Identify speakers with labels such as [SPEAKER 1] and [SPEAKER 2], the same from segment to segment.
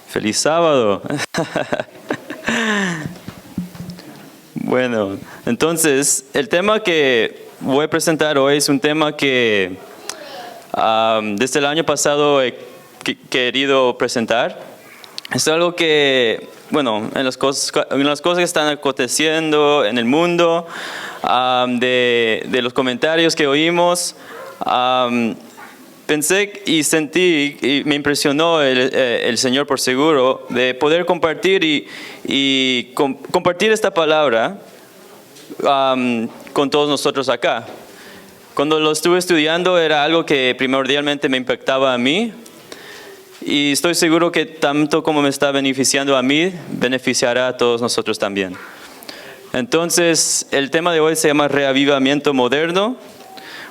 [SPEAKER 1] Feliz sábado. Bueno, entonces el tema que voy a presentar hoy es un tema que desde el año pasado he querido presentar. Es algo que, bueno, en las cosas que están aconteciendo en el mundo, de los comentarios que oímos, pensé y sentí y me impresionó el Señor por seguro de poder compartir y compartir esta palabra con todos nosotros acá. Cuando lo estuve estudiando era algo que primordialmente me impactaba a mí y estoy seguro que tanto como me está beneficiando a mí, beneficiará a todos nosotros también. Entonces, el tema de hoy se llama reavivamiento moderno.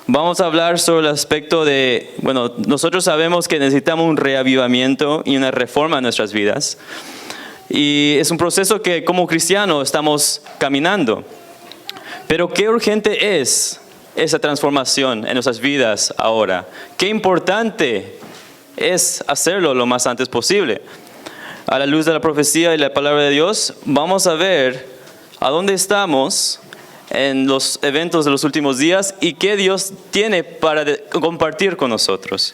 [SPEAKER 1] Vamos a hablar sobre el aspecto de, bueno, nosotros sabemos que necesitamos un reavivamiento y una reforma en nuestras vidas. Y es un proceso que como cristianos estamos caminando. Pero qué urgente es esa transformación en nuestras vidas ahora. Qué importante es hacerlo lo más antes posible. A la luz de la profecía y la palabra de Dios, vamos a ver a dónde estamos en los eventos de los últimos días y qué Dios tiene para compartir con nosotros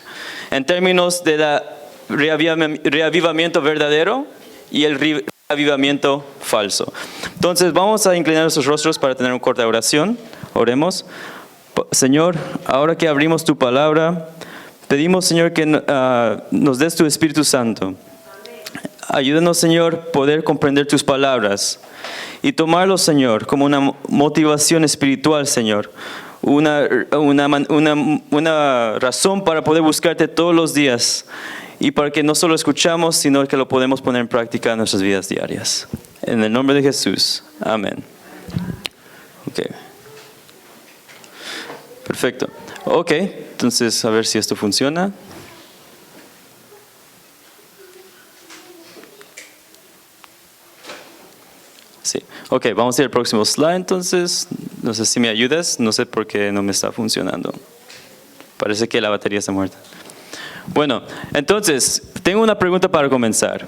[SPEAKER 1] en términos de reavivamiento verdadero y el reavivamiento falso. Entonces vamos a inclinar nuestros rostros para tener una corta oración. Oremos. Señor, ahora que abrimos tu palabra, pedimos, Señor, que nos des tu Espíritu Santo. Ayúdanos, Señor, poder comprender tus palabras y tomarlo, Señor, como una motivación espiritual, Señor. Una razón para poder buscarte todos los días y para que no solo escuchamos, sino que lo podemos poner en práctica en nuestras vidas diarias. En el nombre de Jesús. Amén. Okay. Perfecto. Ok, entonces a ver si esto funciona. Sí. Ok, vamos a ir al próximo slide entonces. No sé si me ayudas, no sé por qué no me está funcionando. Parece que la batería está muerta. Bueno, entonces, tengo una pregunta para comenzar.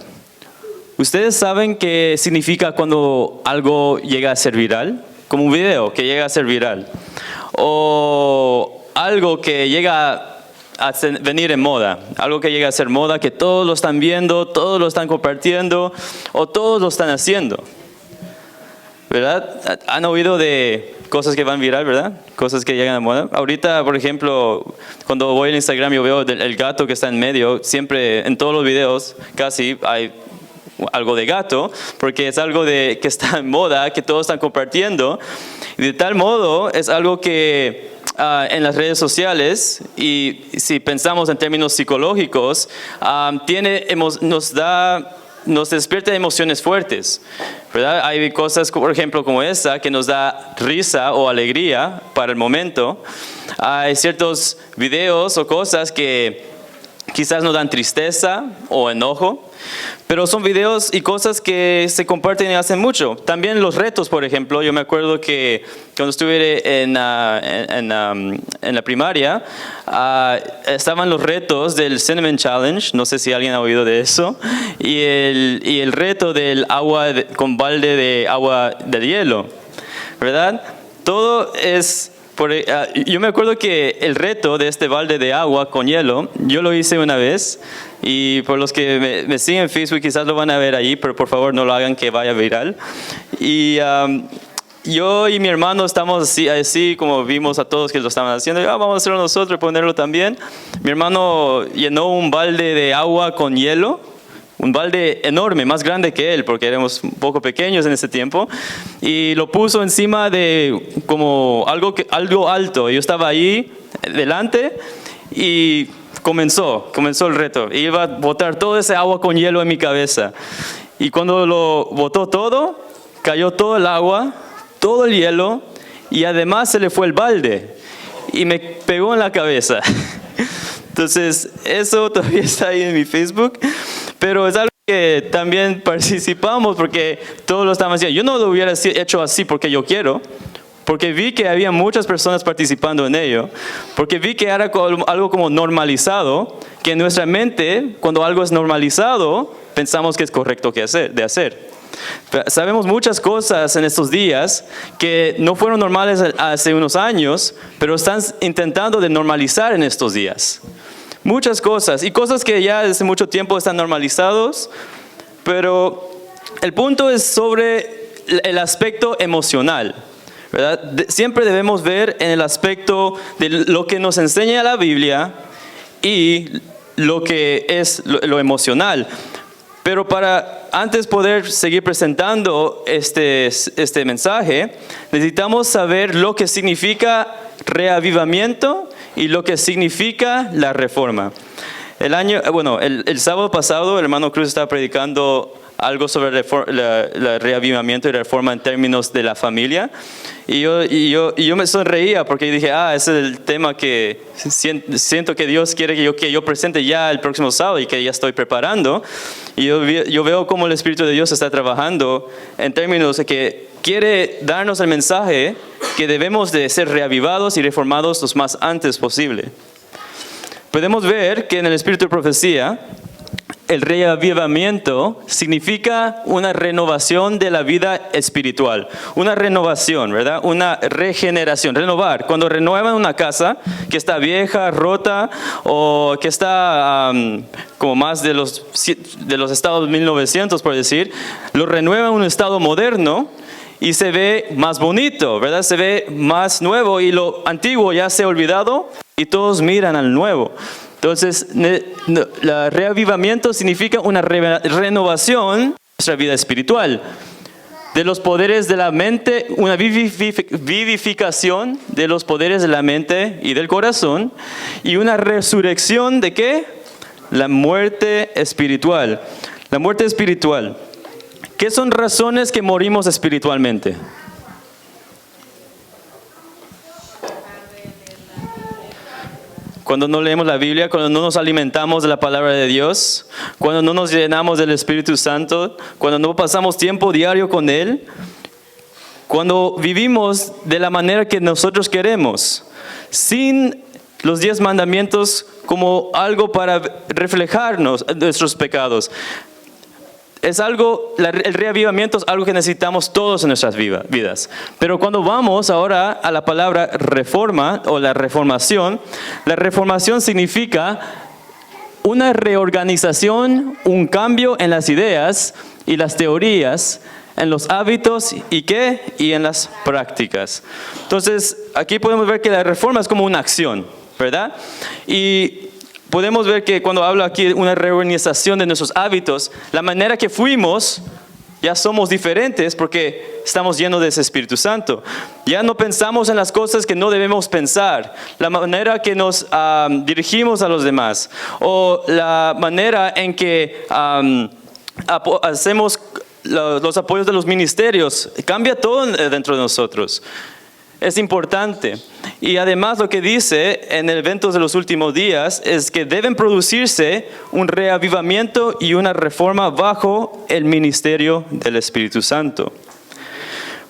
[SPEAKER 1] ¿Ustedes saben qué significa cuando algo llega a ser viral? Como un video que llega a ser viral. O algo que llega a venir en moda. Algo que llega a ser moda, que todos lo están viendo, todos lo están compartiendo, o todos lo están haciendo. ¿Verdad? ¿Han oído de cosas que van viral, verdad? Cosas que llegan a moda. Ahorita, por ejemplo, cuando voy al Instagram yo veo el gato que está en medio. Siempre, en todos los videos, casi hay algo de gato, porque es algo que está en moda, que todos están compartiendo. Y de tal modo, es algo que en las redes sociales, y si pensamos en términos psicológicos, nos despierta emociones fuertes, ¿verdad? Hay cosas, por ejemplo, como esta, que nos da risa o alegría para el momento. Hay ciertos videos o cosas que quizás nos dan tristeza o enojo, pero son videos y cosas que se comparten y hacen mucho. También los retos, por ejemplo, yo me acuerdo que cuando estuve en la primaria, estaban los retos del Cinnamon Challenge, no sé si alguien ha oído de eso, y el reto del agua con balde de agua de hielo, ¿verdad? Todo es... yo me acuerdo que el reto de este balde de agua con hielo, yo lo hice una vez, y por los que me siguen en Facebook quizás lo van a ver ahí, pero por favor no lo hagan que vaya viral. Y yo y mi hermano estamos así como vimos a todos que lo estaban haciendo, vamos a hacerlo nosotros y ponerlo también. Mi hermano llenó un balde de agua con hielo, un balde enorme, más grande que él, porque éramos un poco pequeños en ese tiempo, y lo puso encima de como algo alto. Yo estaba ahí delante y comenzó el reto. Iba a botar todo ese agua con hielo en mi cabeza. Y cuando lo botó todo, cayó todo el agua, todo el hielo, y además se le fue el balde. Y me pegó en la cabeza. Entonces, eso todavía está ahí en mi Facebook. Pero es algo que también participamos porque todos lo estamos haciendo. Yo no lo hubiera hecho así porque yo quiero, porque vi que había muchas personas participando en ello, porque vi que era algo como normalizado, que en nuestra mente, cuando algo es normalizado, pensamos que es correcto de hacer. Sabemos muchas cosas en estos días que no fueron normales hace unos años, pero están intentando de normalizar en estos días. Muchas cosas, y cosas que ya desde mucho tiempo están normalizados, pero el punto es sobre el aspecto emocional, ¿verdad? Siempre debemos ver en el aspecto de lo que nos enseña la Biblia y lo que es lo emocional. Pero para antes poder seguir presentando este mensaje, necesitamos saber lo que significa reavivamiento y lo que significa la reforma. El sábado pasado el hermano Cruz estaba predicando algo sobre el reavivamiento y reforma en términos de la familia. Y yo me sonreía porque dije, ese es el tema que siento que Dios quiere que yo presente ya el próximo sábado y que ya estoy preparando. Y yo veo cómo el Espíritu de Dios está trabajando en términos de que quiere darnos el mensaje que debemos de ser reavivados y reformados lo más antes posible. Podemos ver que en el Espíritu de Profecía, el reavivamiento significa una renovación de la vida espiritual. Una renovación, ¿verdad? Una regeneración, renovar. Cuando renuevan una casa que está vieja, rota o que está como más de los estados 1900, por decir, lo renuevan en un estado moderno y se ve más bonito, ¿verdad? Se ve más nuevo y lo antiguo ya se ha olvidado y todos miran al nuevo. Entonces, el reavivamiento significa una renovación de nuestra vida espiritual, de los poderes de la mente, una vivificación de los poderes de la mente y del corazón, y una resurrección ¿de qué? La muerte espiritual. La muerte espiritual. ¿Qué son razones que morimos espiritualmente? Cuando no leemos la Biblia, cuando no nos alimentamos de la palabra de Dios, cuando no nos llenamos del Espíritu Santo, cuando no pasamos tiempo diario con Él, cuando vivimos de la manera que nosotros queremos, sin los 10 mandamientos como algo para reflejarnos nuestros pecados. El reavivamiento es algo que necesitamos todos en nuestras vidas. Pero cuando vamos ahora a la palabra reforma o la reformación significa una reorganización, un cambio en las ideas y las teorías, en los hábitos y en las prácticas. Entonces, aquí podemos ver que la reforma es como una acción, ¿verdad? Y podemos ver que cuando hablo aquí de una reorganización de nuestros hábitos, la manera que fuimos, ya somos diferentes porque estamos llenos de ese Espíritu Santo. Ya no pensamos en las cosas que no debemos pensar, la manera que nos dirigimos a los demás, o la manera en que hacemos los apoyos de los ministerios, cambia todo dentro de nosotros. Es importante. Y además lo que dice en el Eventos de los Últimos Días es que deben producirse un reavivamiento y una reforma bajo el ministerio del Espíritu Santo.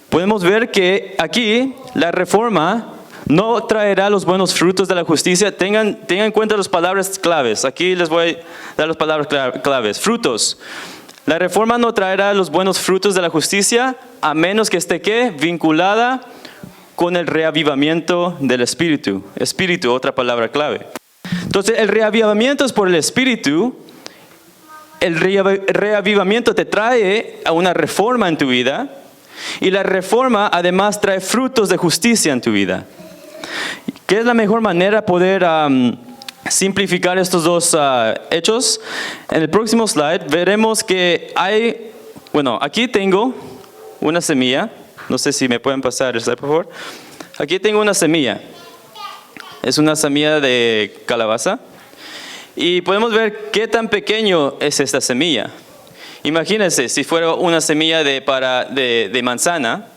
[SPEAKER 1] Podemos ver que aquí la reforma no traerá los buenos frutos de la justicia. Tengan en cuenta las palabras claves. Aquí les voy a dar las palabras claves. Frutos. La reforma no traerá los buenos frutos de la justicia a menos que esté vinculada con el reavivamiento del Espíritu. Espíritu, otra palabra clave. Entonces, el reavivamiento es por el Espíritu. El reavivamiento te trae a una reforma en tu vida. Y la reforma, además, trae frutos de justicia en tu vida. ¿Qué es la mejor manera de poder simplificar estos dos hechos? En el próximo slide veremos que aquí tengo una semilla. No sé si me pueden pasar el slide, por favor. Aquí tengo una semilla. Es una semilla de calabaza. Y podemos ver qué tan pequeño es esta semilla. Imagínense si fuera una semilla de manzana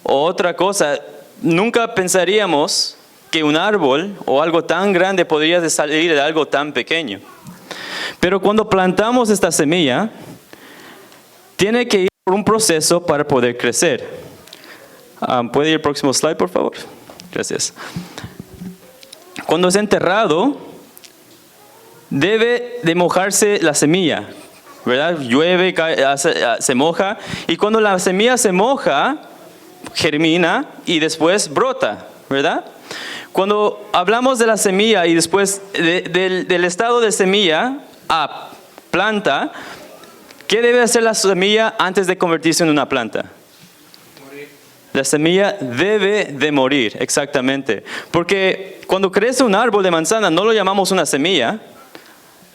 [SPEAKER 1] o otra cosa. Nunca pensaríamos que un árbol o algo tan grande podría salir de algo tan pequeño. Pero cuando plantamos esta semilla, tiene que ir por un proceso para poder crecer. ¿Puede ir el próximo slide, por favor? Gracias. Cuando es enterrado, debe de mojarse la semilla, ¿verdad? Llueve, cae, se moja, y cuando la semilla se moja, germina y después brota, ¿verdad? Cuando hablamos de la semilla y después del estado de semilla a planta, ¿qué debe hacer la semilla antes de convertirse en una planta? Morir. La semilla debe de morir, exactamente. Porque cuando crece un árbol de manzana, no lo llamamos una semilla,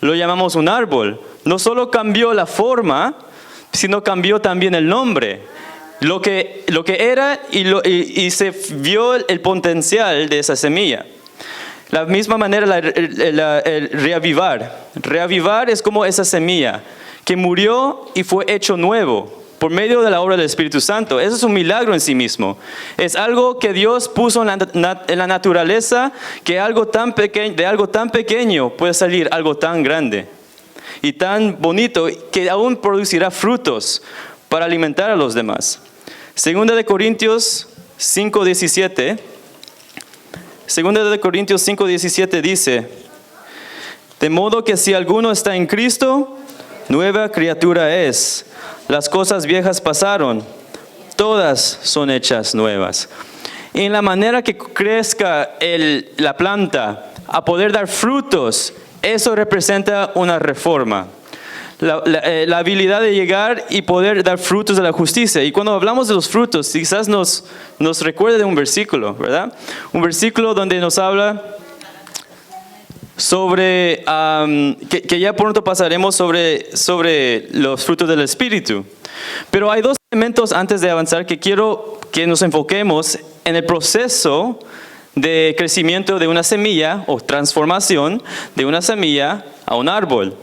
[SPEAKER 1] lo llamamos un árbol. No solo cambió la forma, sino cambió también el nombre. Lo que era y se vio el potencial de esa semilla. La misma manera el reavivar. Reavivar es como esa semilla que murió y fue hecho nuevo por medio de la obra del Espíritu Santo. Eso es un milagro en sí mismo. Es algo que Dios puso en la naturaleza, que de algo tan pequeño puede salir algo tan grande y tan bonito que aún producirá frutos para alimentar a los demás. Segunda de Corintios 5:17. Segunda de Corintios 5:17 dice: de modo que si alguno está en Cristo, nueva criatura es. Las cosas viejas pasaron, todas son hechas nuevas. Y en la manera que crezca la planta a poder dar frutos, eso representa una reforma. La habilidad de llegar y poder dar frutos de la justicia. Y cuando hablamos de los frutos, quizás nos recuerde de un versículo, ¿verdad? Un versículo donde nos habla sobre, que ya pronto pasaremos sobre los frutos del Espíritu. Pero hay dos elementos antes de avanzar que quiero que nos enfoquemos en el proceso de crecimiento de una semilla o transformación de una semilla a un árbol.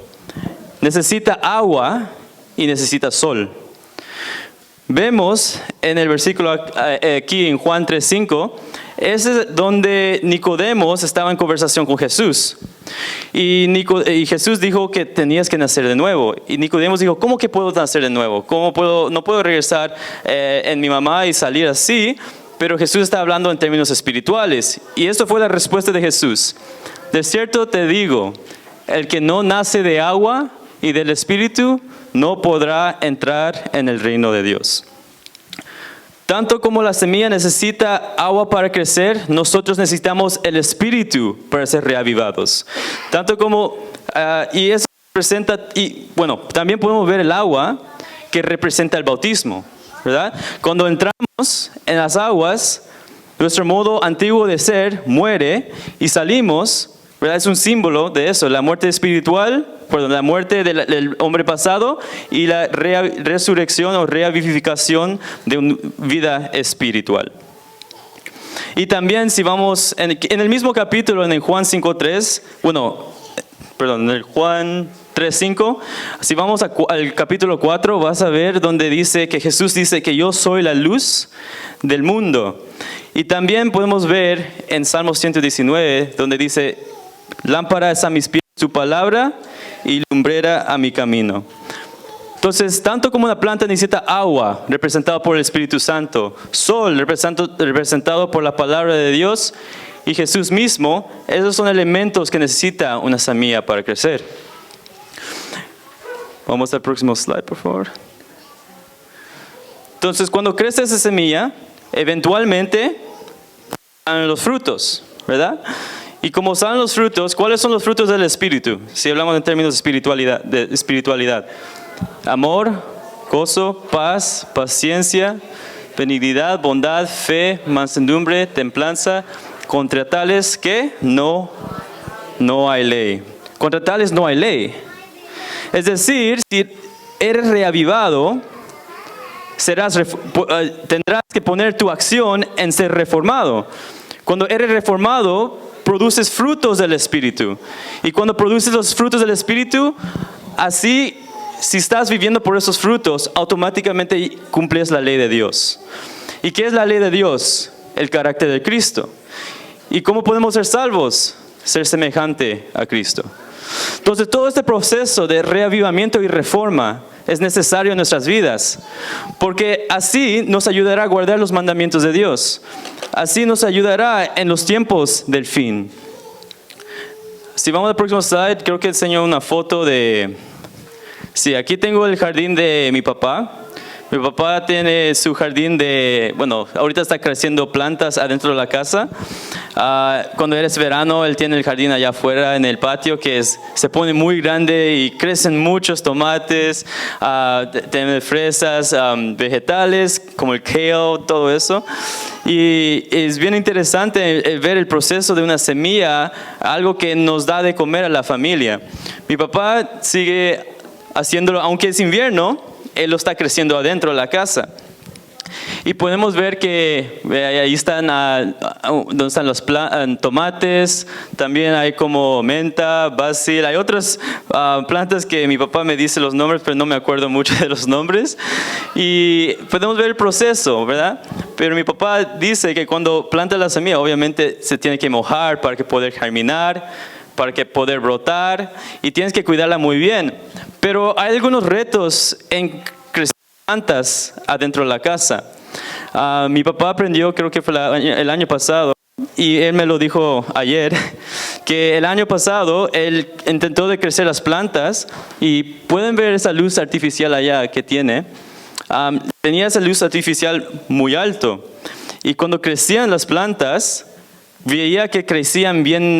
[SPEAKER 1] Necesita agua y necesita sol. Vemos en el versículo aquí en Juan 3:5, es donde Nicodemos estaba en conversación con Jesús. Y Jesús dijo que tenías que nacer de nuevo. Y Nicodemos dijo, ¿cómo que puedo nacer de nuevo? No puedo regresar en mi mamá y salir así. Pero Jesús está hablando en términos espirituales. Y esto fue la respuesta de Jesús. De cierto te digo, el que no nace de agua y del Espíritu no podrá entrar en el reino de Dios. Tanto como la semilla necesita agua para crecer, nosotros necesitamos el Espíritu para ser reavivados. Tanto como, y eso representa, y bueno, también podemos ver el agua que representa el bautismo, ¿verdad? Cuando entramos en las aguas, nuestro modo antiguo de ser muere y salimos, ¿verdad? Es un símbolo de eso, la muerte espiritual, la muerte del hombre pasado y la resurrección o revivificación de una vida espiritual. Y también si vamos en el mismo capítulo, en el Juan 5:3, en el Juan 3:5, si vamos al capítulo 4, vas a ver donde dice que Jesús dice que yo soy la luz del mundo. Y también podemos ver en Salmo 119, donde dice, lámpara es a mis pies tu palabra y lumbrera a mi camino. Entonces, tanto como una planta necesita agua, representado por el Espíritu Santo, sol, representado por la palabra de Dios, y Jesús mismo, esos son elementos que necesita una semilla para crecer. Vamos al próximo slide, por favor. Entonces, cuando crece esa semilla, eventualmente salen los frutos, ¿verdad? Y como salen los frutos, ¿cuáles son los frutos del Espíritu? Si hablamos en términos de espiritualidad. Amor, gozo, paz, paciencia, benignidad, bondad, fe, mansedumbre, templanza. Contra tales que no hay ley. Contra tales no hay ley. Es decir, si eres reavivado, tendrás que poner tu acción en ser reformado. Cuando eres reformado, produces frutos del Espíritu. Y cuando produces los frutos del Espíritu, así, si estás viviendo por esos frutos, automáticamente cumples la ley de Dios. ¿Y qué es la ley de Dios? El carácter de Cristo. ¿Y cómo podemos ser salvos? Ser semejante a Cristo. Entonces, todo este proceso de reavivamiento y reforma es necesario en nuestras vidas, porque así nos ayudará a guardar los mandamientos de Dios. Así nos ayudará en los tiempos del fin. Si vamos al próximo slide, creo que enseño una foto de... Sí, aquí tengo el jardín de mi papá. Mi papá tiene su jardín ahorita está creciendo plantas adentro de la casa. Cuando es verano, él tiene el jardín allá afuera en el patio se pone muy grande y crecen muchos tomates, tiene fresas, vegetales como el kale, todo eso. Y es bien interesante ver el proceso de una semilla, algo que nos da de comer a la familia. Mi papá sigue haciéndolo, aunque es invierno, él lo está creciendo adentro de la casa. Y podemos ver que ahí están, donde están los tomates, también hay como menta, basil, hay otras plantas que mi papá me dice los nombres, pero no me acuerdo mucho de los nombres. Y podemos ver el proceso, ¿verdad? Pero mi papá dice que cuando planta la semilla, obviamente se tiene que mojar para que poder germinar, para que poder brotar, y tienes que cuidarla muy bien. Pero hay algunos retos en crecer plantas adentro de la casa. Mi papá aprendió, creo que fue el año pasado, y él me lo dijo ayer, que el año pasado él intentó de crecer las plantas, y pueden ver esa luz artificial allá que tiene. Tenía esa luz artificial muy alto, y cuando crecían las plantas, veía que crecían bien,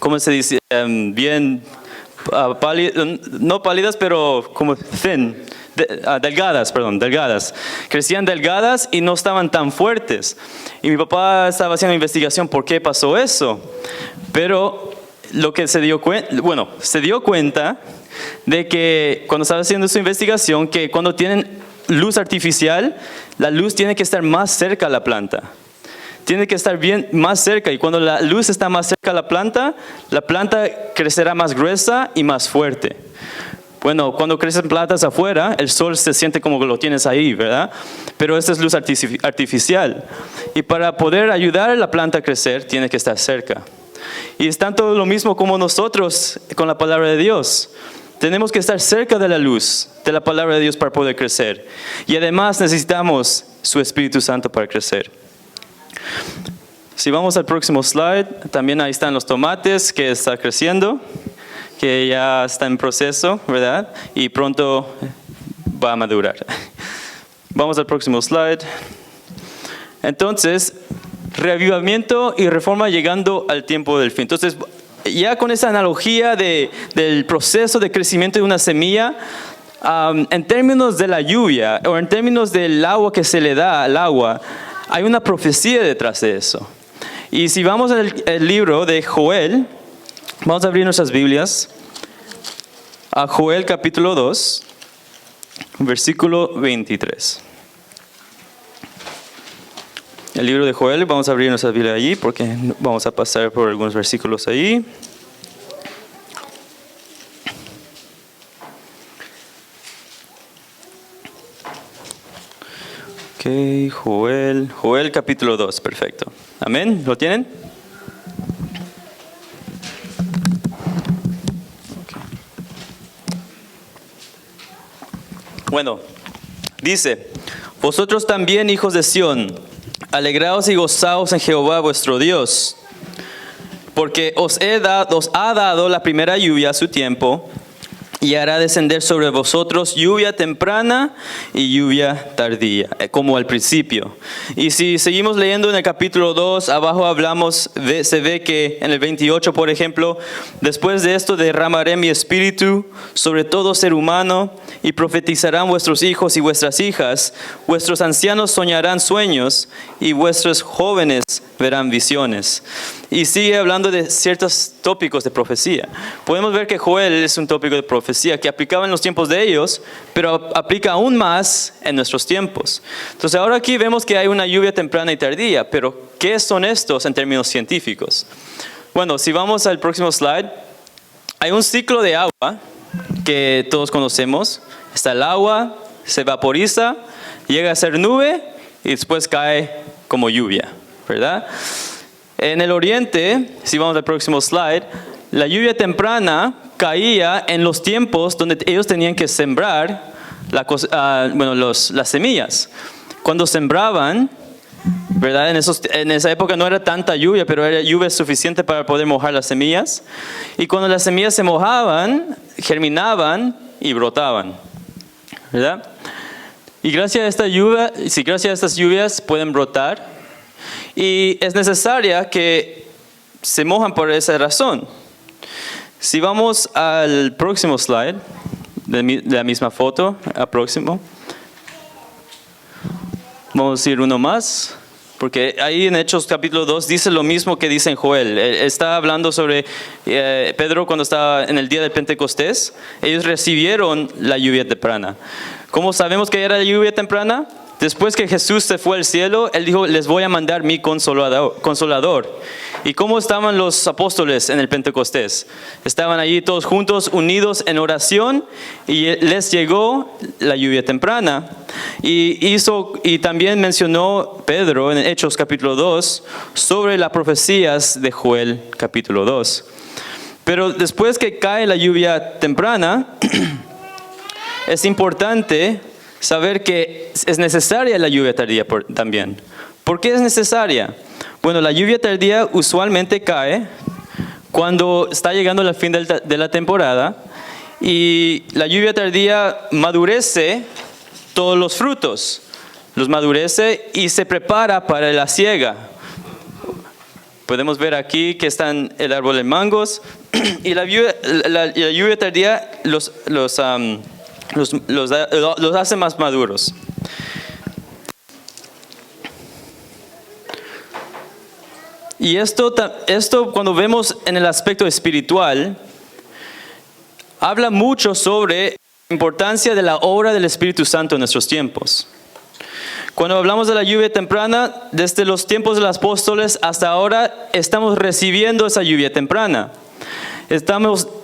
[SPEAKER 1] ¿cómo se dice? Bien... no pálidas, pero como delgadas. Crecían delgadas y no estaban tan fuertes. Y mi papá estaba haciendo investigación por qué pasó eso. Pero lo que se dio cuenta de que cuando estaba haciendo su investigación, que cuando tienen luz artificial, la luz tiene que estar más cerca a la planta. Tiene que estar bien más cerca, y cuando la luz está más cerca a la planta crecerá más gruesa y más fuerte. Bueno, cuando crecen plantas afuera, el sol se siente como que lo tienes ahí, ¿verdad? Pero esta es luz artificial. Y para poder ayudar a la planta a crecer, tiene que estar cerca. Y es tanto lo mismo como nosotros con la palabra de Dios. Tenemos que estar cerca de la luz, de la palabra de Dios, para poder crecer. Y además necesitamos su Espíritu Santo para crecer. Si vamos al próximo slide, también ahí están los tomates que está creciendo, que ya está en proceso, ¿verdad? Y pronto va a madurar. Vamos al próximo slide. Entonces, reavivamiento y reforma llegando al tiempo del fin. Entonces, ya con esa analogía del proceso de crecimiento de una semilla, en términos de la lluvia o en términos del agua que se le da al agua, hay una profecía detrás de eso. Y si vamos al libro de Joel, vamos a abrir nuestras Biblias a Joel capítulo 2, versículo 23. El libro de Joel, vamos a abrir nuestra Biblia allí porque vamos a pasar por algunos versículos ahí. Ok, Joel capítulo 2, perfecto. Amén, ¿lo tienen? Bueno, dice: vosotros también, hijos de Sión, alegraos y gozaos en Jehová vuestro Dios, porque os ha dado la primera lluvia a su tiempo, y hará descender sobre vosotros lluvia temprana y lluvia tardía, como al principio. Y si seguimos leyendo en el capítulo 2, abajo se ve que en el 28, por ejemplo, después de esto derramaré mi espíritu sobre todo ser humano, y profetizarán vuestros hijos y vuestras hijas, vuestros ancianos soñarán sueños, y vuestros jóvenes verán visiones. Y sigue hablando de ciertos tópicos de profecía. Podemos ver que Joel es un tópico de profecía que aplicaba en los tiempos de ellos, pero aplica aún más en nuestros tiempos. Entonces ahora aquí vemos que hay una lluvia temprana y tardía, pero ¿qué son estos en términos científicos? Bueno, si vamos al próximo slide, hay un ciclo de agua que todos conocemos. Está el agua, se vaporiza, llega a ser nube y después cae como lluvia, ¿verdad? En el oriente, si vamos al próximo slide, La lluvia temprana caía en los tiempos donde ellos tenían que sembrar las semillas. Cuando sembraban, ¿verdad? En esa época no era tanta lluvia, pero era lluvia suficiente para poder mojar las semillas. Y cuando las semillas se mojaban, germinaban y brotaban, ¿verdad? Y gracias a estas lluvias pueden brotar. Y es necesaria que se mojan por esa razón. Si vamos al próximo slide, de la misma foto, al próximo. Vamos a ir uno más, porque ahí en Hechos capítulo 2 dice lo mismo que dice en Joel. Está hablando sobre Pedro cuando estaba en el día del Pentecostés. Ellos recibieron la lluvia temprana. ¿Cómo sabemos que era la lluvia temprana? Después que Jesús se fue al cielo, Él dijo, les voy a mandar mi consolador. ¿Y cómo estaban los apóstoles en el Pentecostés? Estaban allí todos juntos, unidos en oración, y les llegó la lluvia temprana. Y también mencionó Pedro en Hechos capítulo 2 sobre las profecías de Joel capítulo 2. Pero después que cae la lluvia temprana, es importante saber que es necesaria la lluvia tardía también. ¿Por qué es necesaria? Bueno, la lluvia tardía usualmente cae cuando está llegando al fin de la temporada y la lluvia tardía madurece todos los frutos. Los madurece y se prepara para la siega. Podemos ver aquí que están el árbol de mangos y la lluvia tardía los hace más maduros. Y esto cuando vemos en el aspecto espiritual, habla mucho sobre la importancia de la obra del Espíritu Santo en nuestros tiempos. Cuando hablamos de la lluvia temprana, desde los tiempos de los apóstoles hasta ahora, estamos recibiendo esa lluvia temprana.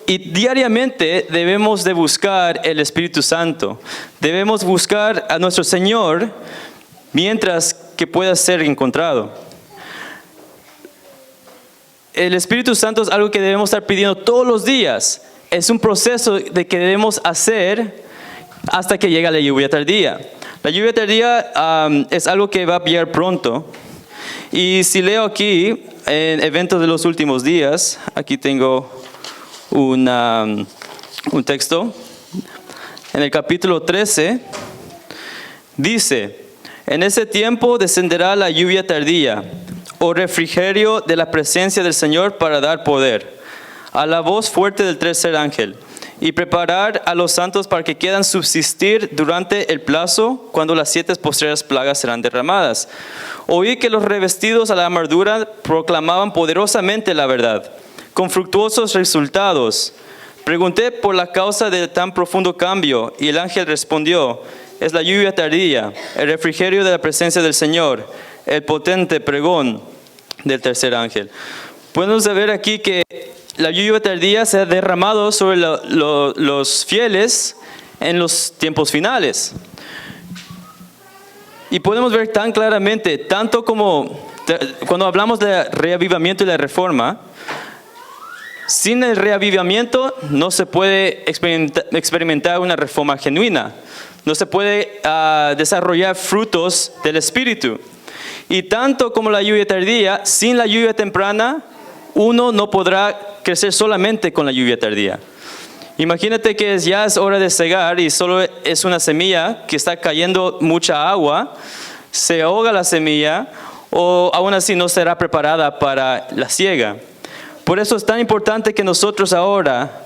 [SPEAKER 1] Y diariamente debemos de buscar el Espíritu Santo. Debemos buscar a nuestro Señor mientras que pueda ser encontrado. El Espíritu Santo es algo que debemos estar pidiendo todos los días. Es un proceso de que debemos hacer hasta que llegue la lluvia tardía. La lluvia tardía es algo que va a llegar pronto. Y si leo aquí, en eventos de los últimos días, aquí tengo un texto. En el capítulo 13, dice, en ese tiempo descenderá la lluvia tardía, o refrigerio de la presencia del Señor para dar poder, a la voz fuerte del tercer ángel, y preparar a los santos para que quieran subsistir durante el plazo cuando las 7 postreras plagas serán derramadas. Oí que los revestidos a la armadura proclamaban poderosamente la verdad, con fructuosos resultados. Pregunté por la causa de tan profundo cambio, y el ángel respondió, es la lluvia tardía, el refrigerio de la presencia del Señor, el potente pregón del tercer ángel. Podemos ver aquí que la lluvia tardía se ha derramado sobre los fieles en los tiempos finales. Y podemos ver tan claramente, tanto como cuando hablamos de reavivamiento y la reforma, sin el reavivamiento no se puede experimentar una reforma genuina. No se puede desarrollar frutos del Espíritu. Y tanto como la lluvia tardía, sin la lluvia temprana, uno no podrá crecer solamente con la lluvia tardía. Imagínate que ya es hora de cegar y solo es una semilla que está cayendo mucha agua, se ahoga la semilla o aún así no será preparada para la siega. Por eso es tan importante que nosotros ahora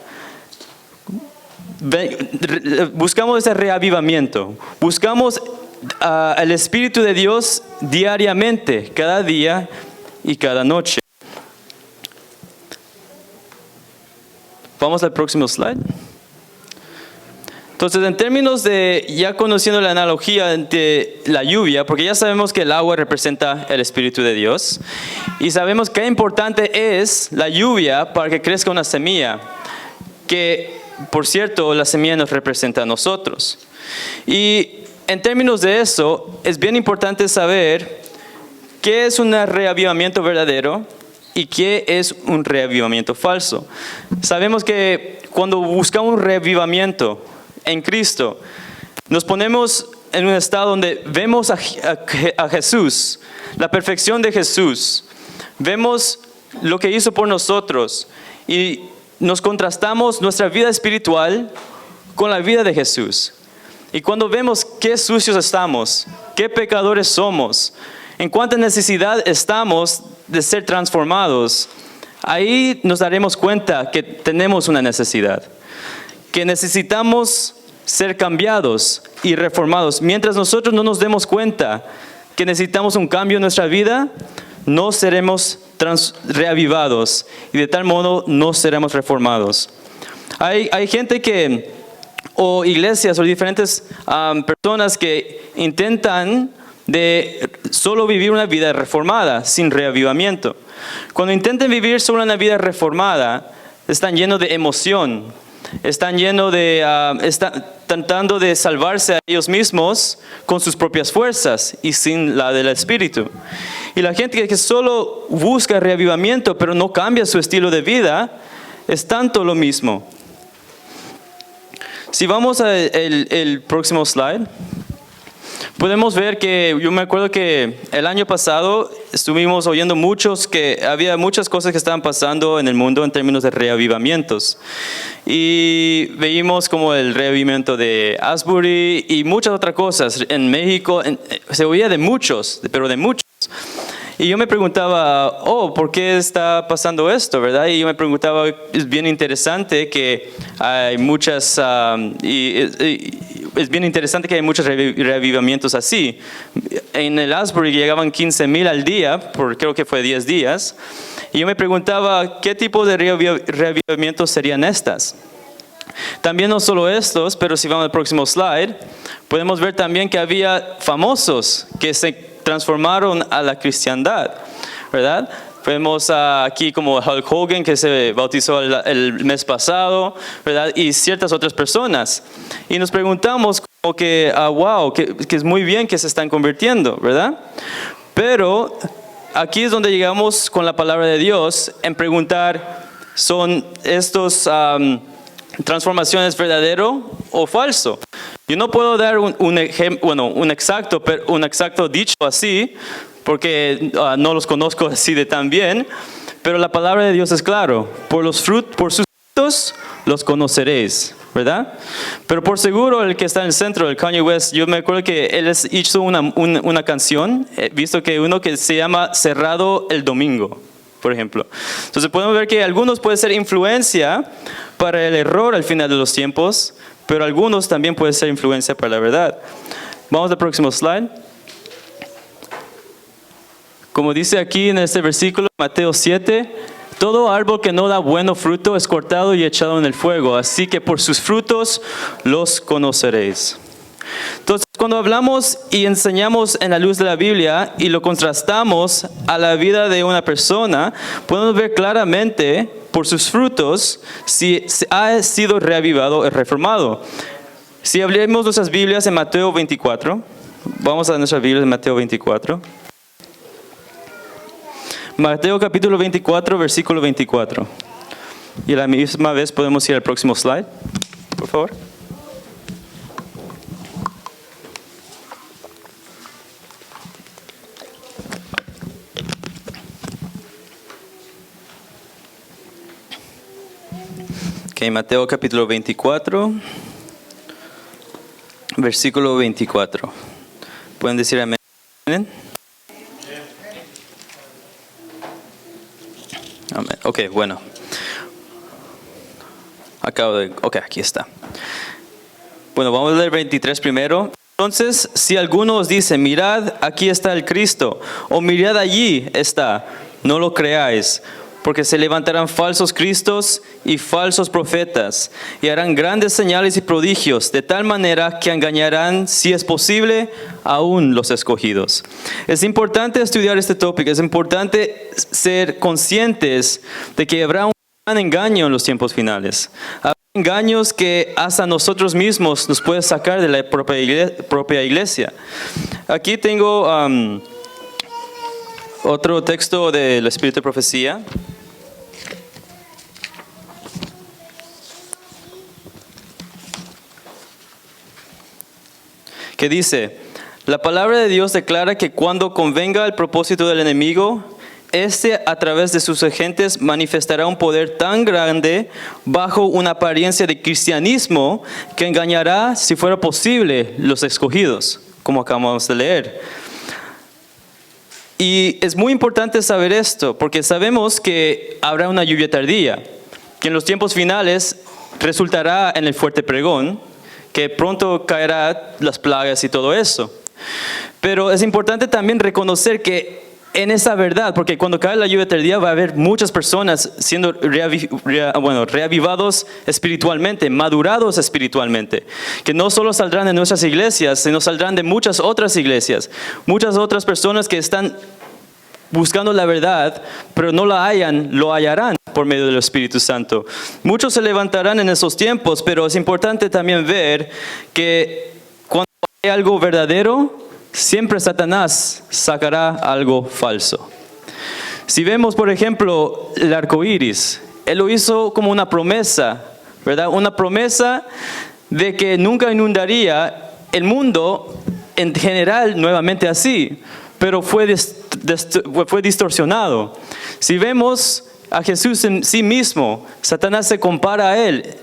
[SPEAKER 1] buscamos ese reavivamiento, buscamos al Espíritu de Dios diariamente, cada día y cada noche. Vamos al próximo slide. Entonces, en términos de ya conociendo la analogía de la lluvia, porque ya sabemos que el agua representa el Espíritu de Dios, y sabemos qué importante es la lluvia para que crezca una semilla, que, por cierto, la semilla nos representa a nosotros. Y en términos de eso, es bien importante saber qué es un reavivamiento verdadero ¿Y qué es un reavivamiento falso? Sabemos que cuando buscamos un reavivamiento en Cristo, nos ponemos en un estado donde vemos a Jesús, la perfección de Jesús, vemos lo que hizo por nosotros y nos contrastamos nuestra vida espiritual con la vida de Jesús. Y cuando vemos qué sucios estamos, qué pecadores somos, en cuánta necesidad estamos de ser transformados, ahí nos daremos cuenta que tenemos una necesidad, que necesitamos ser cambiados y reformados. Mientras nosotros no nos demos cuenta que necesitamos un cambio en nuestra vida, no seremos reavivados y de tal modo no seremos reformados. Hay gente que, o iglesias o diferentes personas que intentan de solo vivir una vida reformada, sin reavivamiento. Cuando intenten vivir solo una vida reformada, están llenos de emoción, están llenos de, están tratando de salvarse a ellos mismos con sus propias fuerzas y sin la del Espíritu. Y la gente que solo busca reavivamiento, pero no cambia su estilo de vida, es tanto lo mismo. Si vamos al próximo slide, podemos ver que yo me acuerdo que el año pasado estuvimos oyendo que había muchas cosas que estaban pasando en el mundo en términos de reavivamientos. Y veíamos como el reavivamiento de Asbury y muchas otras cosas. En México se oía de muchos, pero de muchos. Y yo me preguntaba, ¿por qué está pasando esto, verdad? Y yo me preguntaba, es bien interesante que hay muchas, es bien interesante que hay muchos reavivamientos así. En el Asbury llegaban 15,000 al día, creo que fue 10 días. Y yo me preguntaba, ¿qué tipo de reavivamientos serían estas? También no solo estos, pero si vamos al próximo slide, podemos ver también que había famosos que se transformaron a la cristiandad, ¿verdad? Vemos aquí como Hulk Hogan, que se bautizó el mes pasado, ¿verdad? Y ciertas otras personas. Y nos preguntamos como que, wow, que es muy bien que se están convirtiendo, ¿verdad? Pero aquí es donde llegamos con la palabra de Dios en preguntar, ¿son estos transformaciones verdadero o falso? Yo no puedo dar un exacto dicho así, porque no los conozco así de tan bien, pero la palabra de Dios es claro, por sus frutos los conoceréis, ¿verdad? Pero por seguro el que está en el centro, el Kanye West, yo me acuerdo que él hizo una canción, visto que uno que se llama Cerrado el Domingo, por ejemplo. Entonces podemos ver que algunos pueden ser influencia para el error al final de los tiempos, pero algunos también pueden ser influencia para la verdad. Vamos al próximo slide. Como dice aquí en este versículo, Mateo 7, todo árbol que no da bueno fruto es cortado y echado en el fuego, así que por sus frutos los conoceréis. Entonces, cuando hablamos y enseñamos en la luz de la Biblia y lo contrastamos a la vida de una persona, podemos ver claramente por sus frutos si ha sido reavivado o reformado. Si abrimos nuestras Biblias en Mateo 24, vamos a nuestras Biblias en Mateo 24. Mateo capítulo 24, versículo 24. Y a la misma vez podemos ir al próximo slide, por favor. Ok, Mateo capítulo 24, versículo 24. ¿Pueden decir amén? Amén. Ok, bueno. Aquí está. Bueno, vamos a leer 23 primero. Entonces, si alguno os dice, mirad, aquí está el Cristo, o mirad, allí está, no lo creáis. Porque se levantarán falsos cristos y falsos profetas, y harán grandes señales y prodigios, de tal manera que engañarán, si es posible, aún los escogidos. Es importante estudiar este tópico, es importante ser conscientes de que habrá un gran engaño en los tiempos finales. Habrá engaños que hasta nosotros mismos nos pueden sacar de la propia iglesia. Aquí tengo Otro texto del Espíritu de Profecía. Que dice, la palabra de Dios declara que cuando convenga el propósito del enemigo, este a través de sus agentes manifestará un poder tan grande bajo una apariencia de cristianismo que engañará, si fuera posible, los escogidos, como acabamos de leer. Y es muy importante saber esto, porque sabemos que habrá una lluvia tardía, que en los tiempos finales resultará en el fuerte pregón, que pronto caerá las plagas y todo eso. Pero es importante también reconocer que en esa verdad, porque cuando cae la lluvia tardía va a haber muchas personas siendo reavivados espiritualmente, madurados espiritualmente, que no solo saldrán de nuestras iglesias, sino saldrán de muchas otras iglesias, muchas otras personas que están buscando la verdad, pero no la hallan, lo hallarán por medio del Espíritu Santo. Muchos se levantarán en esos tiempos, pero es importante también ver que cuando hay algo verdadero, siempre Satanás sacará algo falso. Si vemos, por ejemplo, el arco iris, él lo hizo como una promesa, ¿verdad? Una promesa de que nunca inundaría el mundo en general nuevamente así, pero fue distorsionado. Si vemos a Jesús en sí mismo, Satanás se compara a él.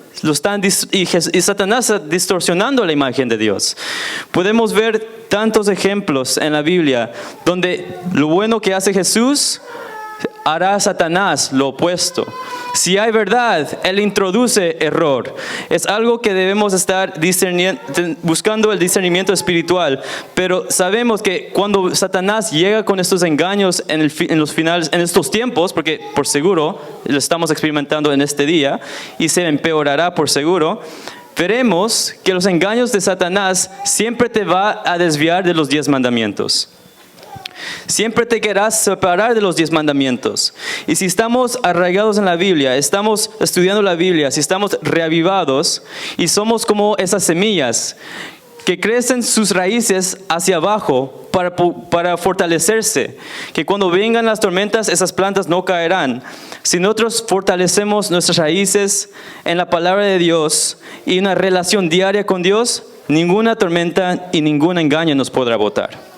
[SPEAKER 1] Y Satanás está distorsionando la imagen de Dios. Podemos ver tantos ejemplos en la Biblia donde lo bueno que hace Jesús hará Satanás lo opuesto. Si hay verdad, él introduce error. Es algo que debemos estar buscando el discernimiento espiritual. Pero sabemos que cuando Satanás llega con estos engaños en los finales, en estos tiempos, porque por seguro lo estamos experimentando en este día y se empeorará por seguro, veremos que los engaños de Satanás siempre te va a desviar de los 10 mandamientos. Siempre te querrás separar de los 10 mandamientos. Y si estamos arraigados en la Biblia, estamos estudiando la Biblia, si estamos reavivados y somos como esas semillas que crecen sus raíces hacia abajo para fortalecerse, que cuando vengan las tormentas esas plantas no caerán. Si nosotros fortalecemos nuestras raíces en la palabra de Dios y una relación diaria con Dios, ninguna tormenta y ningún engaño nos podrá botar.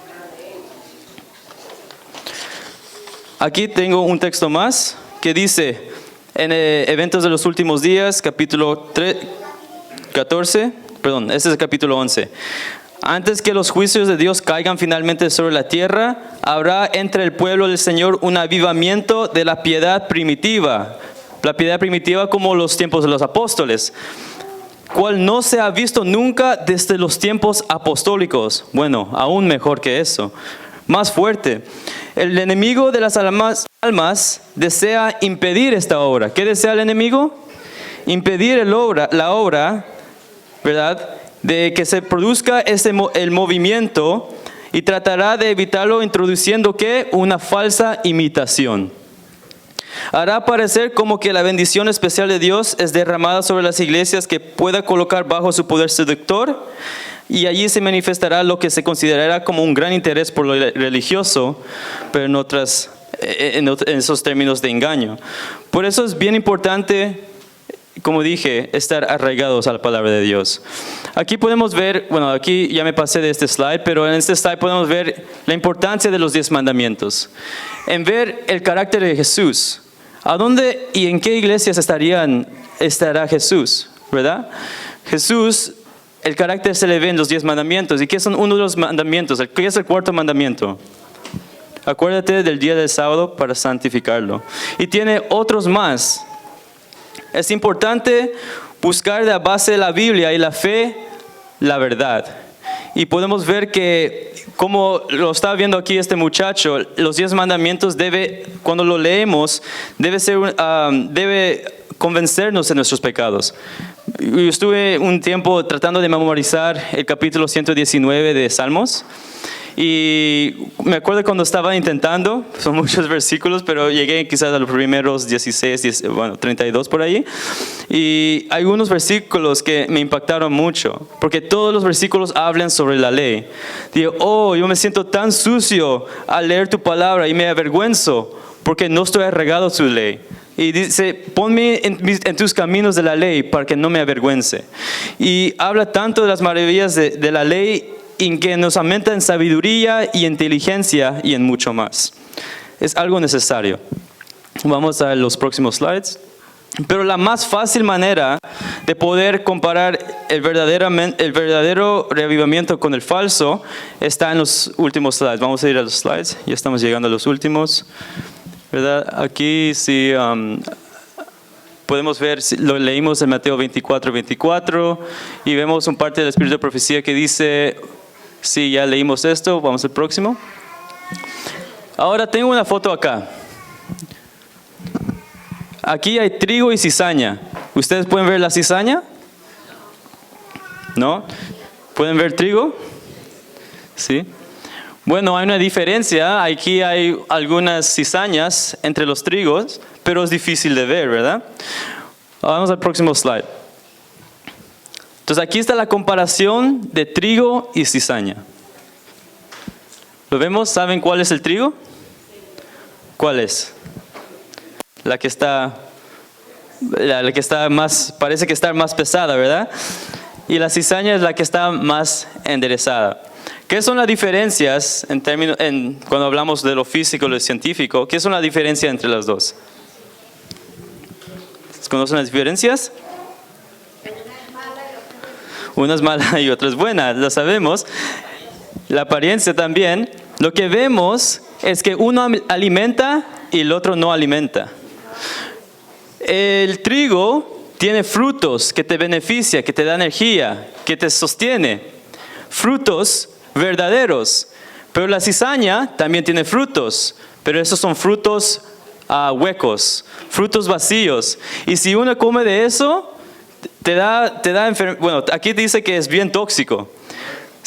[SPEAKER 1] Aquí tengo un texto más que dice en Eventos de los Últimos Días, capítulo 14, este es el capítulo 11. Antes que los juicios de Dios caigan finalmente sobre la tierra, habrá entre el pueblo del Señor un avivamiento de la piedad primitiva. La piedad primitiva como los tiempos de los apóstoles, cual no se ha visto nunca desde los tiempos apostólicos. Bueno, aún mejor que eso. Más fuerte. El enemigo de las almas desea impedir esta obra. ¿Qué desea el enemigo? Impedir la obra, ¿verdad? De que se produzca el movimiento y tratará de evitarlo introduciendo ¿qué? Una falsa imitación. Hará parecer como que la bendición especial de Dios es derramada sobre las iglesias que pueda colocar bajo su poder seductor. Y allí se manifestará lo que se considerará como un gran interés por lo religioso, pero en esos términos de engaño. Por eso es bien importante, como dije, estar arraigados a la palabra de Dios. Aquí podemos ver, bueno, aquí ya me pasé de este slide, pero en este slide podemos ver la importancia de los 10 mandamientos. En ver el carácter de Jesús. ¿A dónde y en qué iglesias estará Jesús? ¿Verdad? Jesús, el carácter se le ve en los 10 mandamientos. ¿Y qué son uno de los mandamientos? ¿Qué es el cuarto mandamiento? Acuérdate del día del sábado para santificarlo. Y tiene otros más. Es importante buscar de la base de la Biblia y la fe, la verdad. Y podemos ver que, como lo está viendo aquí este muchacho, los 10 mandamientos cuando lo leemos, debe convencernos de nuestros pecados. Yo estuve un tiempo tratando de memorizar el capítulo 119 de Salmos Y me acuerdo cuando estaba intentando, son muchos versículos, pero llegué quizás a los primeros 32 por ahí. Y hay unos versículos que me impactaron mucho, porque todos los versículos hablan sobre la ley. Digo, yo me siento tan sucio al leer tu palabra y me avergüenzo porque no estoy arraigado a tu ley. Y dice, ponme en tus caminos de la ley para que no me avergüence. Y habla tanto de las maravillas de la ley en que nos aumenta en sabiduría y inteligencia y en mucho más. Es algo necesario. Vamos a los próximos slides. Pero la más fácil manera de poder comparar el verdadero reavivamiento con el falso está en los últimos slides. Vamos a ir a los slides. Ya estamos llegando a los últimos. ¿Verdad? Aquí sí podemos ver, lo leímos en Mateo 24 y vemos un parte del Espíritu de Profecía que dice, sí, ya leímos esto, vamos al próximo. Ahora tengo una foto acá. Aquí hay trigo y cizaña. ¿Ustedes pueden ver la cizaña? ¿No? ¿Pueden ver trigo? Sí. Bueno, hay una diferencia. Aquí hay algunas cizañas entre los trigos, pero es difícil de ver, ¿verdad? Vamos al próximo slide. Entonces aquí está la comparación de trigo y cizaña. ¿Lo vemos? ¿Saben cuál es el trigo? ¿Cuál es? La que está más, parece que está más pesada, ¿verdad? Y la cizaña es la que está más enderezada. ¿Qué son las diferencias cuando hablamos de lo físico y lo científico? ¿Qué son las diferencias entre las dos? ¿Conocen las diferencias? Una es mala y otra es buena, lo sabemos. La apariencia también. Lo que vemos es que uno alimenta y el otro no alimenta. El trigo tiene frutos que te beneficia, que te da energía, que te sostiene. Frutos verdaderos. Pero la cizaña también tiene frutos, pero esos son frutos huecos, frutos vacíos. Y si uno come de eso, te da enfermedad. Bueno, aquí dice que es bien tóxico,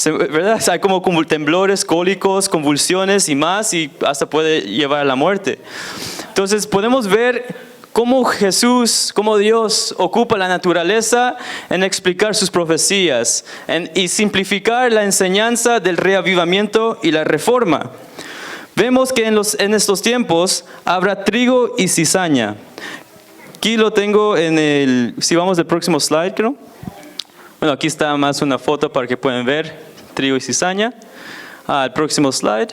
[SPEAKER 1] ¿verdad? Hay como temblores, cólicos, convulsiones y más, y hasta puede llevar a la muerte. Entonces podemos ver cómo Jesús, cómo Dios ocupa la naturaleza en explicar sus profecías y simplificar la enseñanza del reavivamiento y la reforma. Vemos que en estos tiempos habrá trigo y cizaña. Aquí lo tengo si vamos al próximo slide, creo. Bueno, aquí está más una foto para que puedan ver trigo y cizaña. Al próximo slide.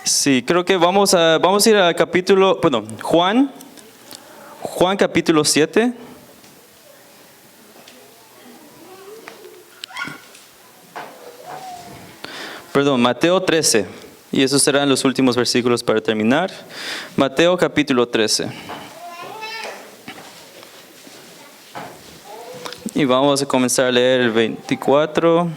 [SPEAKER 1] Sí, creo que vamos a ir al capítulo, Juan capítulo 7. Mateo 13. Y esos serán los últimos versículos para terminar. Mateo capítulo 13. Y vamos a comenzar a leer el 24.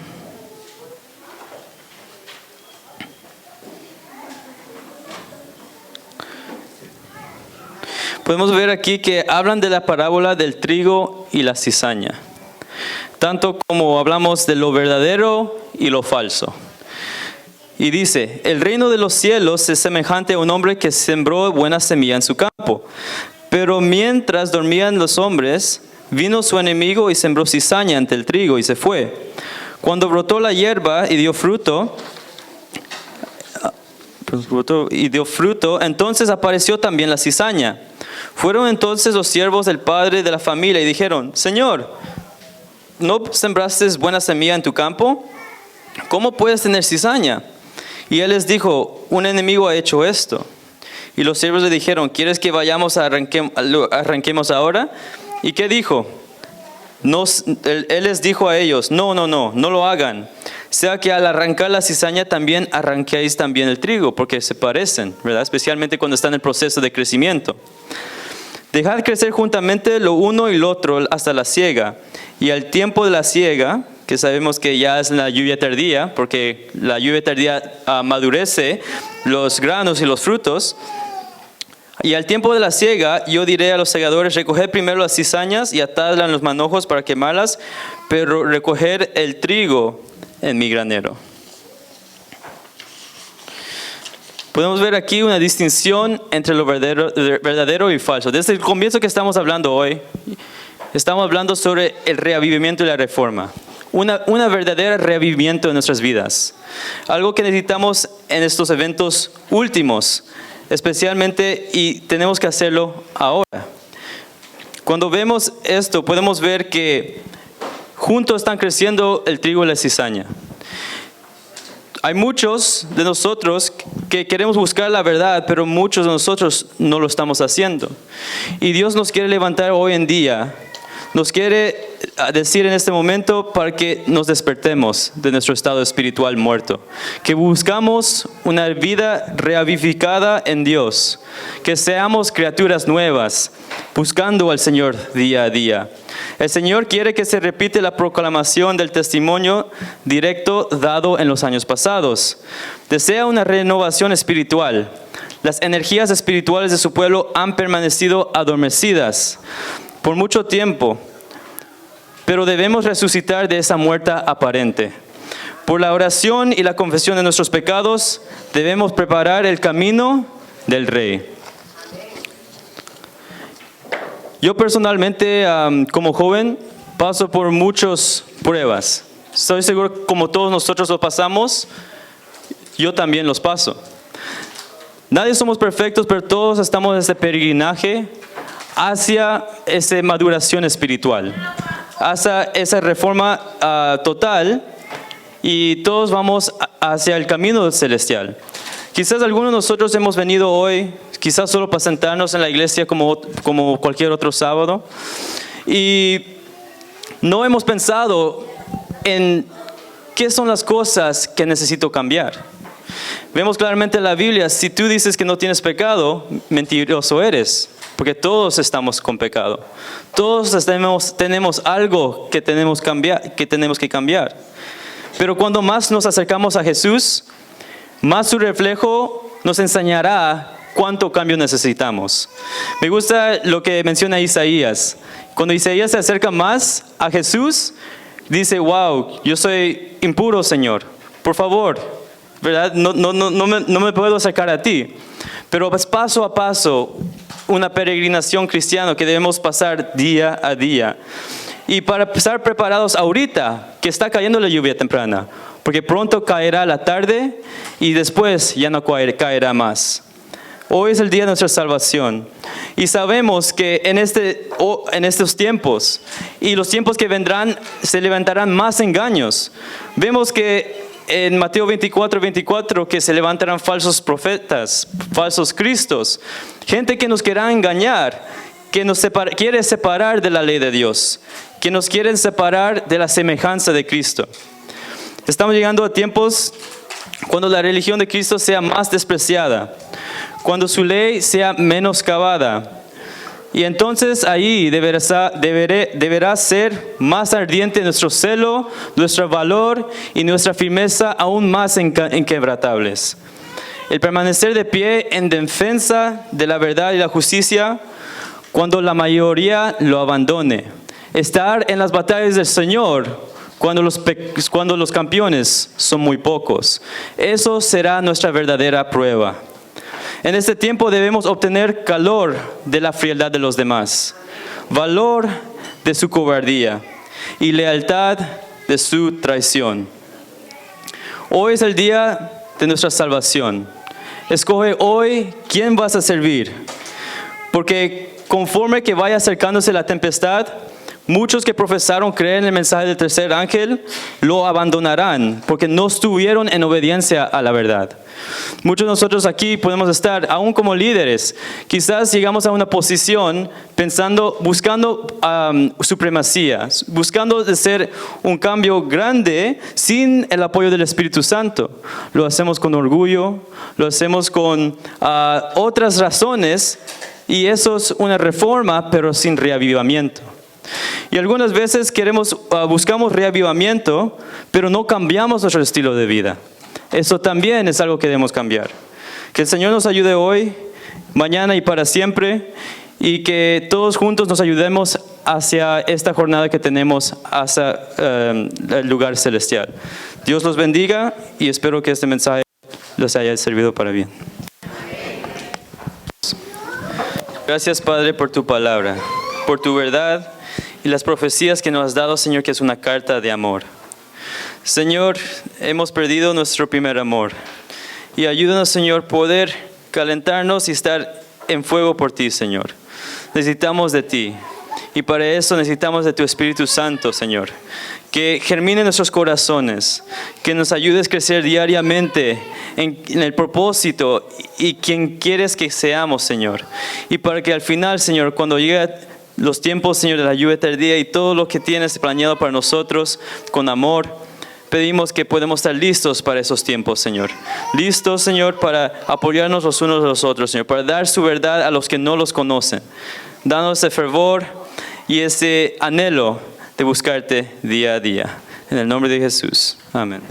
[SPEAKER 1] Podemos ver aquí que hablan de la parábola del trigo y la cizaña, tanto como hablamos de lo verdadero y lo falso. Y dice, el reino de los cielos es semejante a un hombre que sembró buena semilla en su campo. Pero mientras dormían los hombres, vino su enemigo y sembró cizaña ante el trigo y se fue. Cuando brotó la hierba y dio fruto, entonces apareció también la cizaña. Fueron entonces los siervos del padre de la familia y dijeron, Señor, ¿no sembraste buena semilla en tu campo? ¿Cómo puedes tener cizaña? Y él les dijo, un enemigo ha hecho esto. Y los siervos le dijeron, ¿quieres que vayamos arranquemos ahora? ¿Y qué dijo? Él les dijo a ellos, no lo hagan. Sea que al arrancar la cizaña también arranquéis también el trigo, porque se parecen, ¿verdad? Especialmente cuando está en el proceso de crecimiento. Dejad crecer juntamente lo uno y lo otro hasta la siega. Y al tiempo de la siega, que sabemos que ya es la lluvia tardía, porque la lluvia tardía amadurece los granos y los frutos. Y al tiempo de la siega, yo diré a los segadores, recoged primero las cizañas y atadlas en los manojos para quemarlas, pero recoger el trigo en mi granero. Podemos ver aquí una distinción entre lo verdadero y falso. Desde el comienzo que estamos hablando hoy, estamos hablando sobre el reavivamiento y la reforma. Una verdadera reavivamiento de nuestras vidas. Algo que necesitamos en estos eventos últimos, especialmente, y tenemos que hacerlo ahora. Cuando vemos esto, podemos ver que juntos están creciendo el trigo y la cizaña. Hay muchos de nosotros que queremos buscar la verdad, pero muchos de nosotros no lo estamos haciendo. Y Dios nos quiere levantar hoy en día. Nos quiere decir en este momento para que nos despertemos de nuestro estado espiritual muerto. Que buscamos una vida reavivificada en Dios. Que seamos criaturas nuevas, buscando al Señor día a día. El Señor quiere que se repite la proclamación del testimonio directo dado en los años pasados. Desea una renovación espiritual. Las energías espirituales de su pueblo han permanecido adormecidas por mucho tiempo, pero debemos resucitar de esa muerte aparente. Por la oración y la confesión de nuestros pecados, debemos preparar el camino del Rey. Yo personalmente, como joven, paso por muchas pruebas. Estoy seguro, como todos nosotros lo pasamos, yo también los paso. Nadie somos perfectos, pero todos estamos en este peregrinaje hacia esa maduración espiritual, hacia esa reforma total, y todos vamos hacia el camino celestial. Quizás algunos de nosotros hemos venido hoy, quizás solo para sentarnos en la iglesia como cualquier otro sábado, y no hemos pensado en qué son las cosas que necesito cambiar. Vemos claramente en la Biblia, si tú dices que no tienes pecado, mentiroso eres. Porque todos estamos con pecado. Todos tenemos algo que tenemos que cambiar. Pero cuando más nos acercamos a Jesús, más su reflejo nos enseñará cuánto cambio necesitamos. Me gusta lo que menciona Isaías. Cuando Isaías se acerca más a Jesús, dice, wow, yo soy impuro, Señor. Por favor, ¿verdad? No me puedo acercar a ti. Pero pues paso a paso, una peregrinación cristiana que debemos pasar día a día. Y para estar preparados ahorita, que está cayendo la lluvia temprana, porque pronto caerá la tarde y después ya no caerá más. Hoy es el día de nuestra salvación. Y sabemos que en estos tiempos y los tiempos que vendrán se levantarán más engaños. Vemos que en Mateo 24 que se levantarán falsos profetas, falsos cristos, gente que nos quiera engañar, que nos quiere separar de la ley de Dios, que nos quieren separar de la semejanza de Cristo. Estamos llegando a tiempos cuando la religión de Cristo sea más despreciada, cuando su ley sea menoscabada. Y entonces ahí deberá ser más ardiente nuestro celo, nuestro valor y nuestra firmeza aún más inquebrantables. El permanecer de pie en defensa de la verdad y la justicia cuando la mayoría lo abandone. Estar en las batallas del Señor cuando los campeones son muy pocos. Eso será nuestra verdadera prueba. En este tiempo debemos obtener calor de la frialdad de los demás, valor de su cobardía y lealtad de su traición. Hoy es el día de nuestra salvación. Escoge hoy quién vas a servir, porque conforme que vaya acercándose la tempestad, muchos que profesaron creer en el mensaje del tercer ángel lo abandonarán porque no estuvieron en obediencia a la verdad. Muchos de nosotros aquí podemos estar, aún como líderes, quizás llegamos a una posición buscando supremacía, buscando de ser un cambio grande sin el apoyo del Espíritu Santo. Lo hacemos con orgullo, lo hacemos con otras razones, y eso es una reforma, pero sin reavivamiento. Y algunas veces buscamos reavivamiento, pero no cambiamos nuestro estilo de vida. Eso también es algo que debemos cambiar. Que el Señor nos ayude hoy, mañana y para siempre, y que todos juntos nos ayudemos hacia esta jornada que tenemos hacia el lugar celestial. Dios los bendiga y espero que este mensaje les haya servido para bien. Gracias, Padre, por tu palabra, por tu verdad y las profecías que nos has dado, Señor, que es una carta de amor. Señor, hemos perdido nuestro primer amor. Y ayúdanos, Señor, poder calentarnos y estar en fuego por ti, Señor. Necesitamos de ti. Y para eso necesitamos de tu Espíritu Santo, Señor. Que germine en nuestros corazones. Que nos ayudes a crecer diariamente en el propósito y quien quieres que seamos, Señor. Y para que al final, Señor, cuando llegue los tiempos, Señor, de la lluvia tardía y todo lo que tienes planeado para nosotros con amor, pedimos que podemos estar listos para esos tiempos, Señor. Listos, Señor, para apoyarnos los unos a los otros, Señor. Para dar su verdad a los que no los conocen. Danos ese fervor y ese anhelo de buscarte día a día. En el nombre de Jesús. Amén.